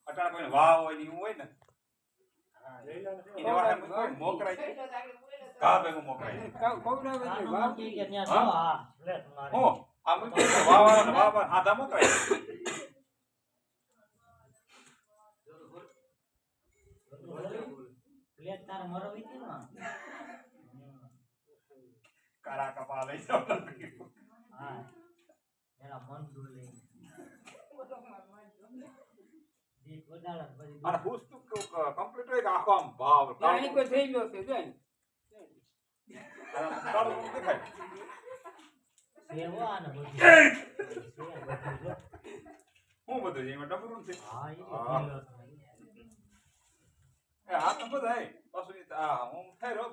અટાણ કોઈ વાવ હોય ને એવું હોય ને એને વાહે કોઈ મોકરાય કા ભેગું મોકરાય હો આ મૂકી વાવ આધા મોકરાય પ્લેટ તાર મરો વિતી ને કાળા કપા લઈ જાવ હા એના મન ડોલે દી કોડાળ બધી અને પુસ્તક કમ્પ્લીટ હોય કે આખો આમ ભાવ આની કોઈ થઈ ગયો છે જોઈ કાળું દેખાય સેવો આને બધું હું બધું છે એમાં ડબરું છે હા આ તો બધા પાછું હું થઈ રહ્યો